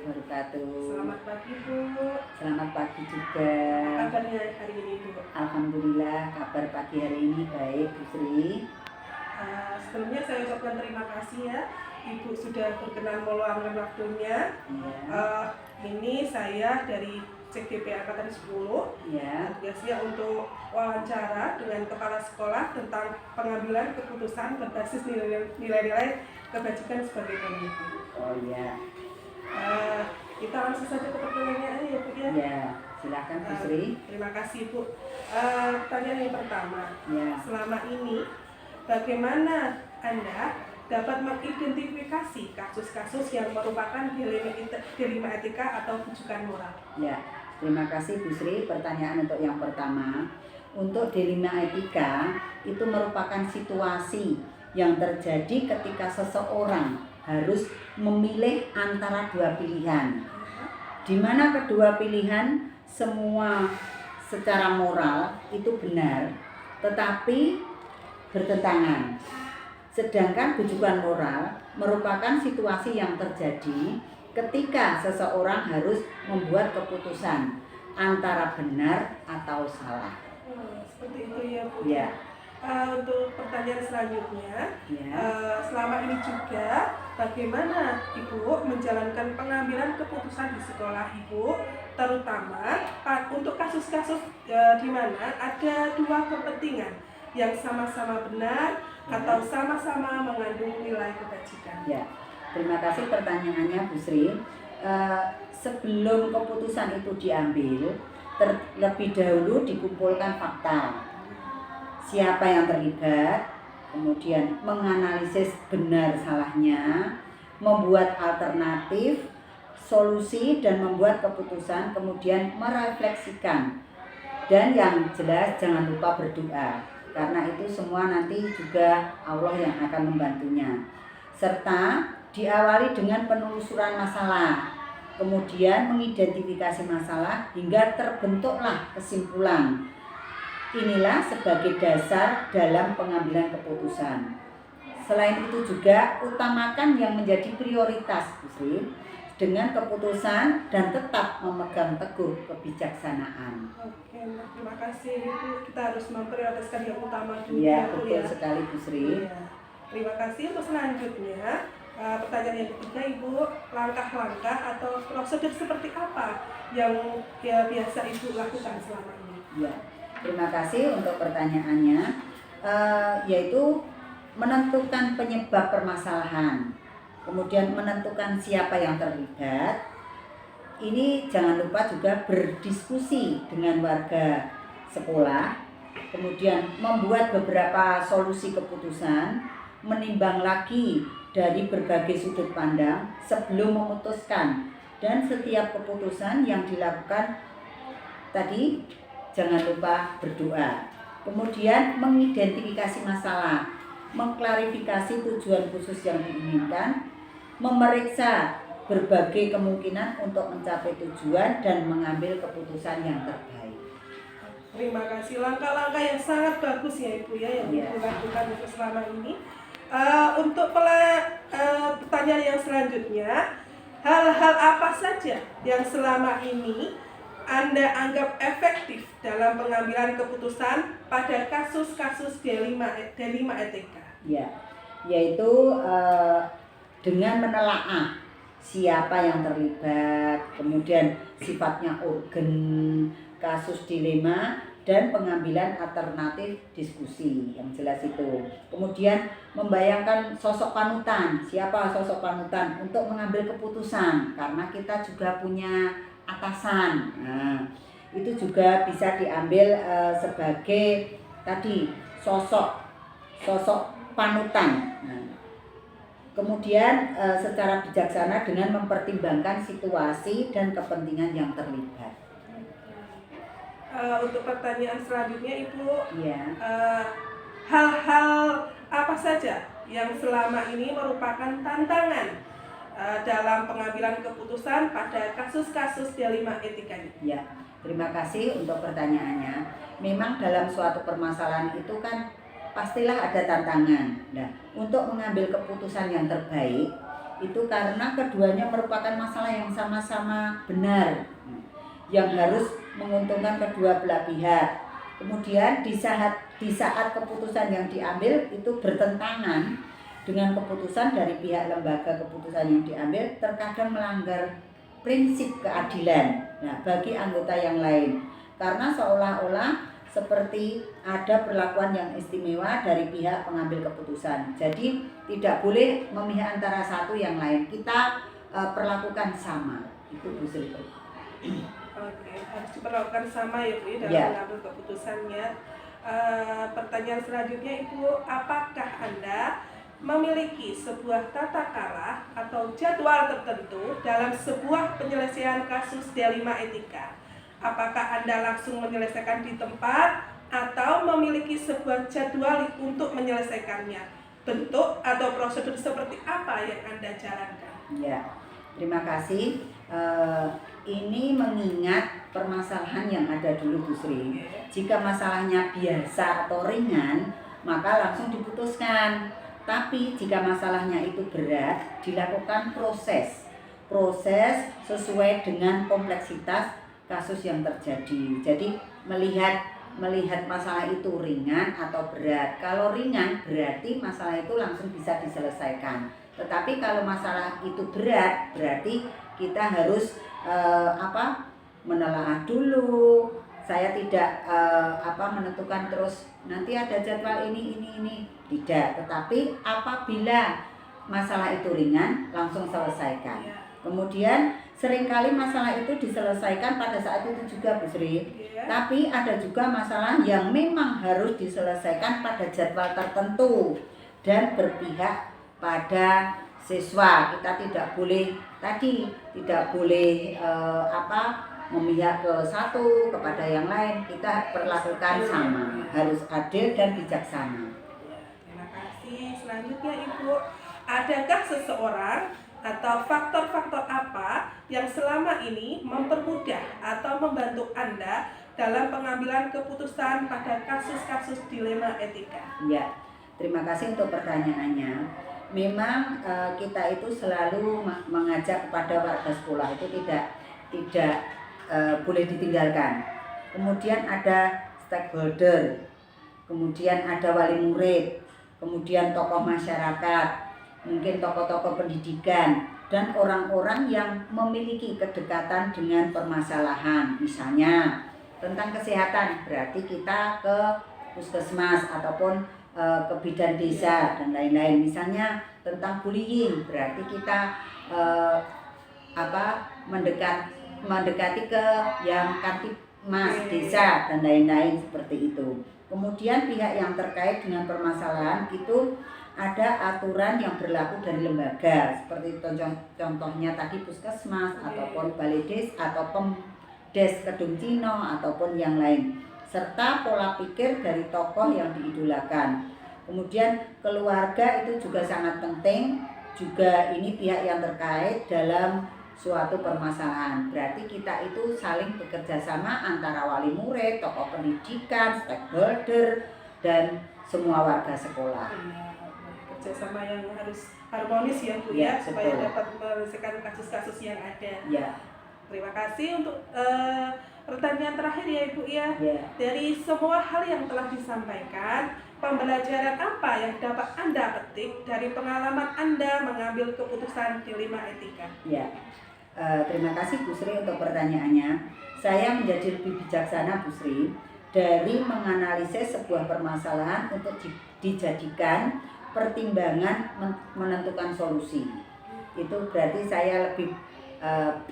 wabarakatuh. Selamat pagi, Bu. Selamat pagi juga. Apa kabarnya hari ini, Bu? Alhamdulillah, kabar pagi hari ini baik, Bu Sri. Sebelumnya saya ucapkan terima kasih ya, Ibu sudah berkenan meluangkan waktunya. Ya. Ini saya dari CGP Angkatan 10. Ya. Tugasnya untuk wawancara dengan kepala sekolah tentang pengambilan keputusan berbasis nilai-nilai kebajikan sebagai pemimpin. Oh ya. Kita langsung saja ke pertanyaannya ya, Bu ya. Ya, silakan Bu Sri. Terima kasih, Bu. Pertanyaan yang pertama. Ya. Selama ini bagaimana Anda dapat mengidentifikasi kasus-kasus yang merupakan dilema etika atau rujukan moral? Ya, terima kasih Bu Sri. Pertanyaan untuk yang pertama. Untuk dilema etika itu merupakan situasi yang terjadi ketika seseorang harus memilih antara dua pilihan, di mana kedua pilihan semua secara moral itu benar, tetapi bertentangan. Sedangkan rujukan moral merupakan situasi yang terjadi ketika seseorang harus membuat keputusan antara benar atau salah. Seperti itu ya, Bu. Ya. Untuk pertanyaan selanjutnya, Ya. selama ini juga bagaimana Ibu menjalankan pengambilan keputusan di sekolah Ibu, terutama untuk kasus-kasus di mana ada dua kepentingan yang sama-sama benar atau sama-sama mengandung nilai kebajikan. Ya, terima kasih pertanyaannya Bu Sri. Sebelum keputusan itu diambil, terlebih dahulu dikumpulkan fakta. Siapa yang terlibat, kemudian menganalisis benar salahnya, membuat alternatif, solusi dan membuat keputusan, kemudian merefleksikan. Dan yang jelas jangan lupa berdoa, karena itu semua nanti juga Allah yang akan membantunya. Serta diawali dengan penelusuran masalah, kemudian mengidentifikasi masalah hingga terbentuklah kesimpulan. Inilah sebagai dasar dalam pengambilan keputusan. Selain itu juga utamakan yang menjadi prioritas, Bu Sri, dengan keputusan dan tetap memegang teguh kebijaksanaan. Oke, terima kasih Ibu. Kita harus memprioritaskan yang utama dulu. Ya, betul sekali Bu Sri. Ya. Terima kasih. Untuk selanjutnya, pertanyaan yang ketiga, Ibu, langkah-langkah atau prosedur seperti apa yang biasa Ibu lakukan selama ini? Ya, terima kasih untuk pertanyaannya, yaitu menentukan penyebab permasalahan, kemudian menentukan siapa yang terlibat. Ini jangan lupa juga berdiskusi dengan warga sekolah, kemudian membuat beberapa solusi keputusan, menimbang lagi dari berbagai sudut pandang sebelum memutuskan, dan setiap keputusan yang dilakukan tadi jangan lupa berdoa. Kemudian mengidentifikasi masalah, mengklarifikasi tujuan khusus yang diinginkan, memeriksa berbagai kemungkinan untuk mencapai tujuan dan mengambil keputusan yang terbaik. Terima kasih, langkah-langkah yang sangat bagus ya Ibu ya yang Ibu lakukan untuk selama ini. Untuk pertanyaan yang selanjutnya, hal-hal apa saja yang selama ini Anda anggap efektif dalam pengambilan keputusan pada kasus-kasus dilema etika? Ya, yaitu dengan menelaah siapa yang terlibat, kemudian sifatnya urgen, kasus dilema, dan pengambilan alternatif diskusi yang jelas itu. Kemudian membayangkan sosok panutan, siapa sosok panutan untuk mengambil keputusan, karena kita juga punya atasan. Nah, itu juga bisa diambil sebagai tadi sosok panutan. Nah, kemudian secara bijaksana dengan mempertimbangkan situasi dan kepentingan yang terlibat. Untuk pertanyaan selanjutnya Ibu, ya. Hal-hal apa saja yang selama ini merupakan tantangan dalam pengambilan keputusan pada kasus-kasus dilema etika ini? Ya, terima kasih untuk pertanyaannya. Memang dalam suatu permasalahan itu kan pastilah ada tantangan. Nah, untuk mengambil keputusan yang terbaik Itu karena keduanya merupakan masalah yang sama-sama benar, yang harus menguntungkan kedua belah pihak. Kemudian di saat keputusan yang diambil itu bertentangan dengan keputusan dari pihak lembaga keputusan yang diambil, terkadang melanggar prinsip keadilan bagi anggota yang lain, karena seolah-olah seperti ada perlakuan yang istimewa dari pihak pengambil keputusan. Jadi tidak boleh memihak antara satu yang lain, kita perlakukan sama. Itu Bu Sri. Oke, harus diperlakukan sama ya Bu dalam mengambil keputusannya. Pertanyaan selanjutnya Ibu, apakah Anda memiliki sebuah tata cara atau jadwal tertentu dalam sebuah penyelesaian kasus D5 etika? Apakah Anda langsung menyelesaikan di tempat atau memiliki sebuah jadwal untuk menyelesaikannya? Bentuk atau prosedur seperti apa yang Anda jalankan? Ya, terima kasih. Ini mengingat permasalahan yang ada dulu Bu Sri. Jika masalahnya biasa atau ringan, maka langsung diputuskan. Tapi jika masalahnya itu berat, dilakukan proses sesuai dengan kompleksitas kasus yang terjadi. Jadi melihat masalah itu ringan atau berat. Kalau ringan berarti masalah itu langsung bisa diselesaikan. Tetapi kalau masalah itu berat, berarti kita harus menelaah dulu. Saya tidak menentukan terus nanti ada jadwal ini tidak, tetapi apabila masalah itu ringan langsung selesaikan. Kemudian seringkali masalah itu diselesaikan pada saat itu juga Bu Sri. Tapi ada juga masalah yang memang harus diselesaikan pada jadwal tertentu dan berpihak pada siswa. Kita tidak boleh memihak ke satu kepada yang lain. Kita perlakukan sama, harus adil dan bijaksana. Terima kasih. Selanjutnya Ibu, adakah seseorang atau faktor-faktor apa yang selama ini mempermudah atau membantu Anda dalam pengambilan keputusan pada kasus-kasus dilema etika? Ya, terima kasih untuk pertanyaannya. Memang kita itu selalu mengajak kepada warga sekolah itu tidak boleh ditinggalkan. Kemudian ada stakeholder, kemudian ada wali murid, kemudian tokoh masyarakat, mungkin tokoh-tokoh pendidikan, dan orang-orang yang memiliki kedekatan dengan permasalahan. Misalnya tentang kesehatan, berarti kita ke puskesmas ataupun ke bidan desa dan lain-lain. Misalnya tentang bullying, berarti kita mendekati ke yang Kantipmas desa dan lain-lain seperti itu. Kemudian pihak yang terkait dengan permasalahan itu ada aturan yang berlaku dari lembaga, seperti contohnya tadi puskesmas ataupun balai desa atau Pemdes Kedung Cino ataupun yang lain, serta pola pikir dari tokoh yang diidolakan. Kemudian keluarga itu juga sangat penting, juga ini pihak yang terkait dalam suatu permasalahan. Berarti kita itu saling bekerja sama antara wali murid, tokoh pendidikan, stakeholder, dan semua warga sekolah. Kerjasama yang harus harmonis ya Bu ya, supaya dapat menyelesaikan kasus-kasus yang ada. Ya. Terima kasih untuk pertanyaan terakhir ya Ibu ya. Dari semua hal yang telah disampaikan, pembelajaran apa yang dapat Anda petik dari pengalaman Anda mengambil keputusan dilema etika? Ya. Terima kasih Bu Sri untuk pertanyaannya. Saya menjadi lebih bijaksana Bu Sri dari menganalisis sebuah permasalahan untuk dijadikan pertimbangan menentukan solusi. Itu berarti saya lebih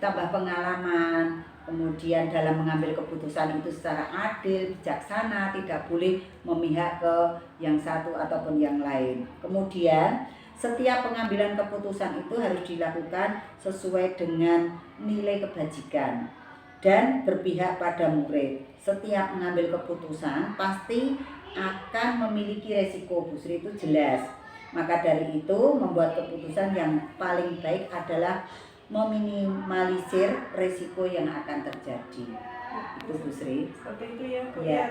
tambah pengalaman, kemudian dalam mengambil keputusan itu secara adil, bijaksana, tidak boleh memihak ke yang satu ataupun yang lain. Kemudian setiap pengambilan keputusan itu harus dilakukan sesuai dengan nilai kebajikan dan berpihak pada murid. Setiap mengambil keputusan pasti akan memiliki resiko, Bu Sri, itu jelas. Maka dari itu membuat keputusan yang paling baik adalah meminimalisir resiko yang akan terjadi. Itu Bu Sri. Seperti itu ya Bu. Ya.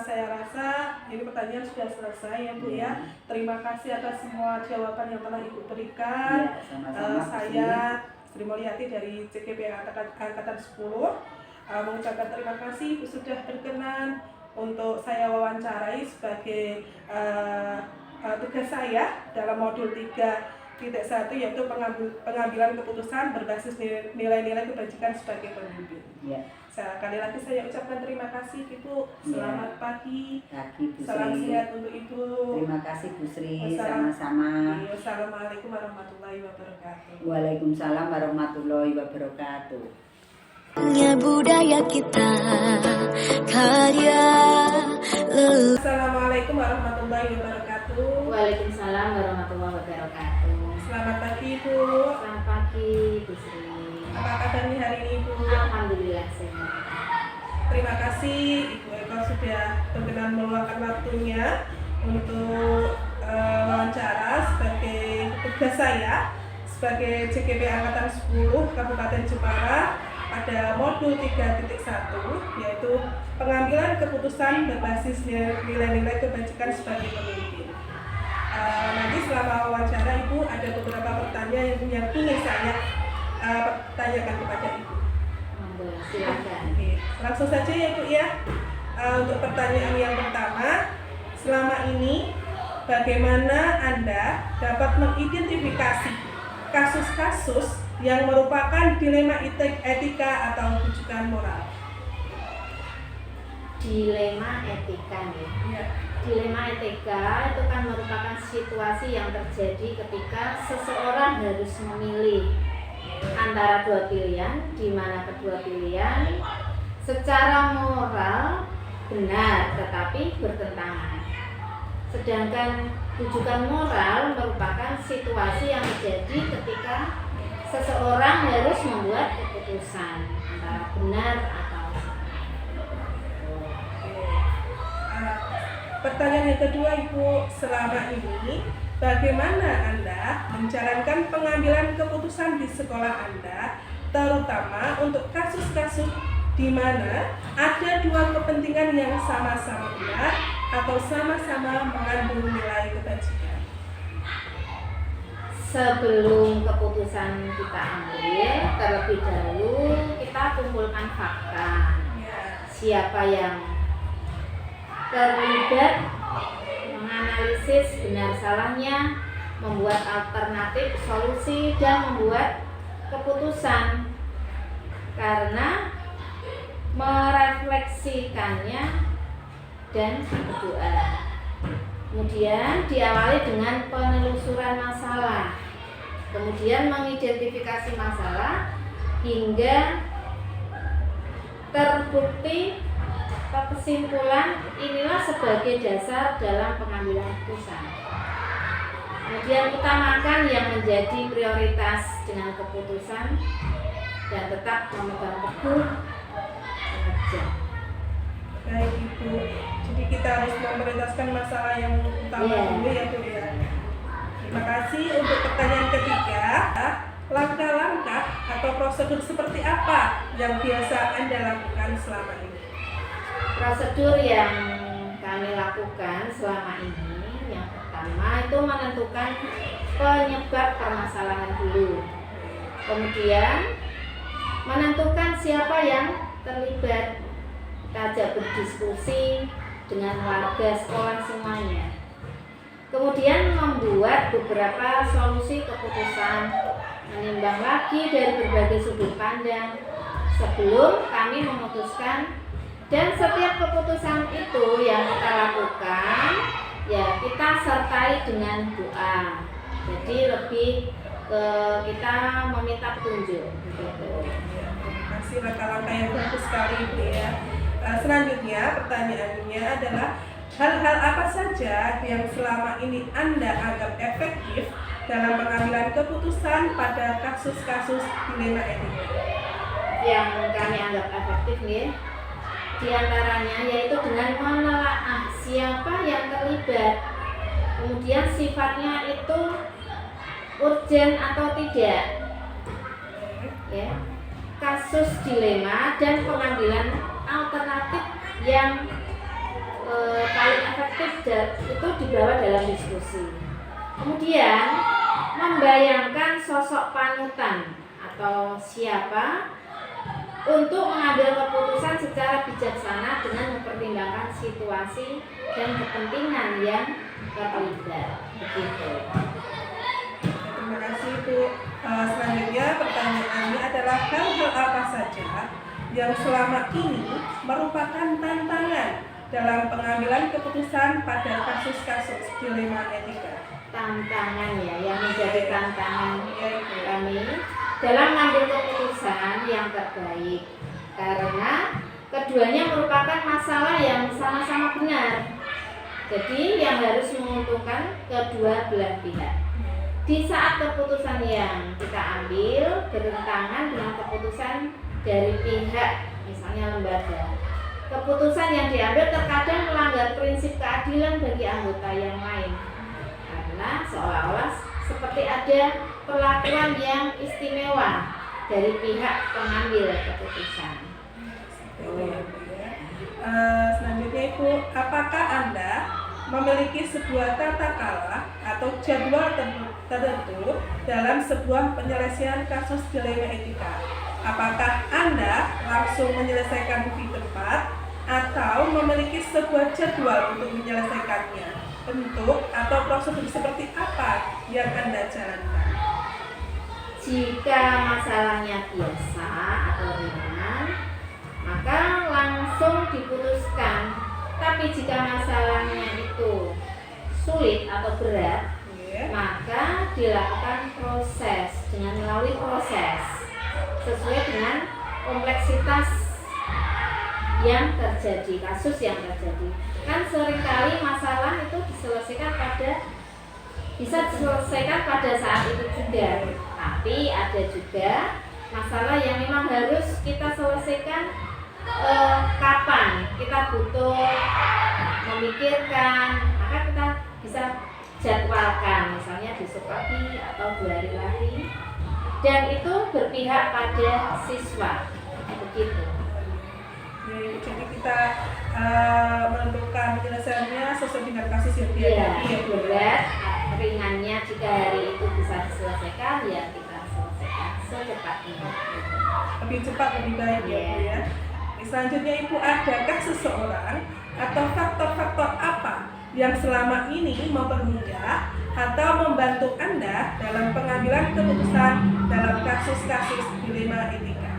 Saya rasa ini pertanyaan sudah selesai ya Bu ya. Terima kasih atas semua jawaban yang telah Ibu berikan. Ya, sama-sama, Saya Sri Mulyati dari CGP Angkatan 10 mengucapkan terima kasih Ibu sudah berkenan untuk saya wawancarai sebagai tugas saya dalam modul 3.1 yaitu pengambilan keputusan berbasis nilai-nilai kebajikan sebagai pemimpin. Ya. Sekali lagi saya ucapkan terima kasih Ibu. Selamat pagi. Bu Salam Sri. sehat untuk Ibu. Terima kasih Bu Sri, sama-sama. Wassalamualaikum warahmatullahi wabarakatuh. Waalaikumsalam warahmatullahi wabarakatuh. Budaya kita karya Assalamualaikum warahmatullahi wabarakatuh. Waalaikumsalam warahmatullahi wabarakatuh. Selamat pagi Ibu. Selamat pagi Bu Sri. Apa kabarnya hari ini Ibu? Alhamdulillah sehat. Terima kasih Ibu Eko sudah berkenan meluangkan waktunya untuk wawancara sebagai tugas saya sebagai CGP Angkatan 10 Kabupaten Jepara pada modul 3.1 yaitu pengambilan keputusan berbasis nilai-nilai kebajikan sebagai pemimpin. Nanti selama wawancara Ibu ada beberapa pertanyaan yang ingin saya tanyakan kepada Ibu. Silakan. Oke, langsung saja ya Bu ya. Untuk pertanyaan yang pertama, selama ini bagaimana Anda dapat mengidentifikasi kasus-kasus yang merupakan dilema etika atau rujukan moral? Dilema etika nih. Ya. Dilema etika itu kan merupakan situasi yang terjadi ketika seseorang harus memilih antara dua pilihan, di mana kedua pilihan secara moral benar tetapi bertentangan. Sedangkan rujukan moral merupakan situasi yang terjadi ketika seseorang harus membuat keputusan antara benar atau Pertanyaan yang kedua Ibu, selama ini bagaimana Anda menjalankan pengambilan keputusan di sekolah Anda, terutama untuk kasus-kasus di mana ada dua kepentingan yang sama-sama benar atau sama-sama mengandung nilai kebajikan? Sebelum keputusan kita ambil, terlebih dahulu kita kumpulkan fakta. Ya. Siapa yang terlibat, menganalisis benar salahnya, membuat alternatif solusi dan membuat keputusan, karena merefleksikannya dan berdoa. Kemudian diawali dengan penelusuran masalah, kemudian mengidentifikasi masalah hingga terbukti kesimpulan inilah sebagai dasar dalam pengambilan keputusan. Kemudian utamakan yang menjadi prioritas dengan keputusan dan tetap memegang teguh bekerja. Baik Ibu, jadi kita harus memprioritaskan masalah yang utama dulu ya Bu ya. Terima kasih. Untuk pertanyaan ketiga, langkah-langkah atau prosedur seperti apa yang biasa Anda lakukan selama ini? Prosedur yang kami lakukan selama ini, yang pertama itu menentukan penyebab permasalahan dulu. Kemudian menentukan siapa yang terlibat. Kita ajak berdiskusi dengan warga sekolah semuanya. Kemudian membuat beberapa solusi keputusan, menimbang lagi dari berbagai sudut pandang sebelum kami memutuskan. Dan setiap keputusan itu yang kita lakukan, ya kita sertai dengan doa. Jadi lebih ke kita meminta petunjuk. Terima kasih, langkah-langkah yang bagus sekali Ibu ya. Selanjutnya pertanyaannya adalah hal-hal apa saja yang selama ini Anda anggap efektif dalam pengambilan keputusan pada kasus-kasus dilema etika? Yang kami anggap efektif nih, diantaranya yaitu dengan menelaah siapa yang terlibat, kemudian sifatnya itu urgen atau tidak, ya, kasus dilema dan pengambilan alternatif yang efektif itu dibawa dalam diskusi. Kemudian membayangkan sosok panutan atau siapa untuk mengambil keputusan secara bijaksana dengan mempertimbangkan situasi dan kepentingan yang terlibat. Begitu. Terima kasih Bu. Selanjutnya pertanyaannya adalah hal-hal apa saja yang selama ini merupakan tantangan dalam pengambilan keputusan pada kasus-kasus dilema etika. Tantangan ya, yang menjadi tantangan kami dalam mengambil keputusan yang terbaik, karena keduanya merupakan masalah yang sama-sama benar. Jadi yang harus menguntungkan kedua belah pihak. Di saat keputusan yang kita ambil bertentangan dengan keputusan dari pihak, misalnya lembaga, keputusan yang diambil terkadang melanggar prinsip keadilan bagi anggota yang lain, karena seolah-olah seperti ada perlakuan yang istimewa dari pihak pengambil keputusan. Selanjutnya Ibu, apakah Anda memiliki sebuah tata cara atau jadwal tertentu dalam sebuah penyelesaian kasus dilema etika? Apakah Anda langsung menyelesaikan di tempat atau memiliki sebuah jadwal untuk menyelesaikannya? Bentuk atau prosedur seperti apa yang Anda jalankan? Jika masalahnya biasa atau ringan, maka langsung diputuskan. Tapi jika masalahnya itu sulit atau berat, maka dilakukan proses dengan melalui proses sesuai dengan kompleksitas yang terjadi, kasus yang terjadi. Kan seringkali masalah itu bisa diselesaikan pada saat itu juga. Tapi ada juga masalah yang memang harus kita selesaikan kapan kita butuh memikirkan, maka kita bisa jadwalkan, misalnya besok pagi atau 2 hari lagi, dan itu berpihak pada siswa. Begitu. Jadi kita menentukan penyelesaiannya sesuai dengan kasus yang dihadapi. Berat, ringannya jika hari itu bisa diselesaikan, ya kita selesaikan secepatnya. Lebih cepat lebih baik ya Bu ya. Selanjutnya Ibu, adakah seseorang atau faktor-faktor apa yang selama ini mempermudah atau membantu Anda dalam pengambilan keputusan dalam kasus-kasus dilema etika?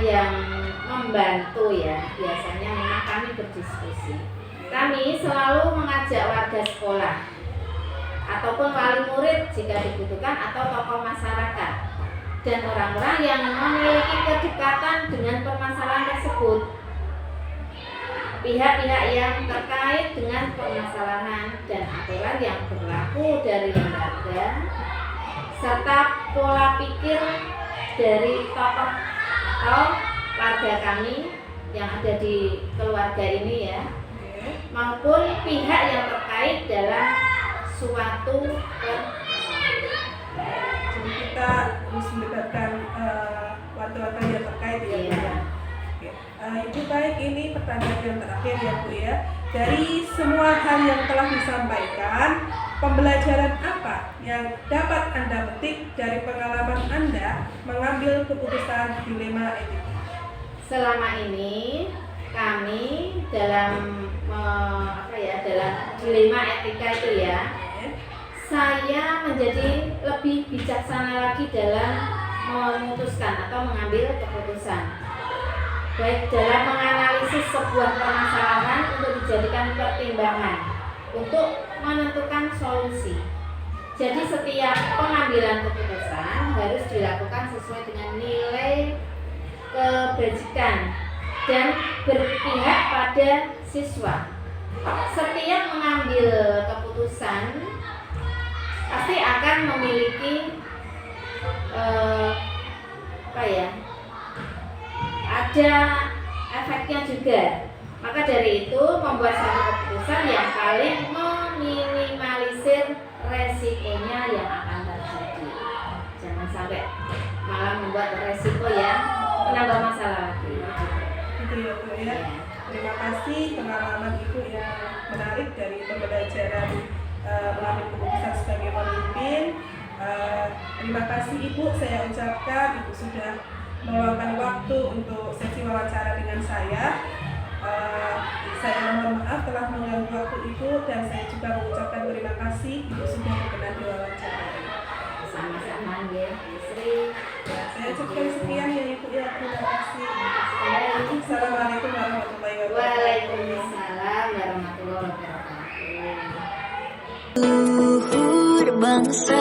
Yang membantu ya, biasanya memang kami berdiskusi. Kami selalu mengajak warga sekolah ataupun wali murid jika dibutuhkan, atau tokoh masyarakat dan orang-orang yang memiliki kedekatan dengan permasalahan tersebut. Pihak-pihak yang terkait dengan permasalahan dan aturan yang berlaku dari lembaga, serta pola pikir dari tokoh atau warga kami yang ada di keluarga ini ya, maupun pihak yang terkait dalam suatu Jadi kita harus melibatkan warga-warga yang terkait ya Bu ya. Ibu, baik, ini pertanyaan yang terakhir ya Bu ya. Dari semua hal yang telah disampaikan, pembelajaran apa yang dapat Anda petik dari pengalaman Anda mengambil keputusan dilema etika? Selama ini kami dalam dalam dilema etika itu ya, saya menjadi lebih bijaksana lagi dalam memutuskan atau mengambil keputusan, baik dalam menganalisis sebuah permasalahan untuk dijadikan pertimbangan untuk menentukan solusi. Jadi setiap pengambilan keputusan harus dilakukan sesuai dengan nilai kebajikan dan berpihak pada siswa. Setiap mengambil keputusan pasti akan memiliki ada efeknya juga. Maka dari itu membuat satu keputusan yang paling meminimalisir resikonya yang akan terjadi. Jangan sampai malah membuat resiko yang menambah masalah lagi. Gitu ya Bu ya. Terima kasih pengalaman Ibu yang menarik dari pembelajaran melalui keputusan sebagai pemimpin. Terima kasih Ibu, saya ucapkan Ibu sudah meluangkan waktu untuk sesi wawancara dengan saya. Saya mohon maaf telah mengganggu waktu Ibu, dan saya juga mengucapkan terima kasih Ibu sudah berkenan diwawancarai. Sama-sama ya, Sri. Ya, saya cukupkan sekian ya Ibu ya. Terima kasih. Assalamualaikum warahmatullahi wabarakatuh. Waalaikumsalam warahmatullahi wabarakatuh. Luhur bangsa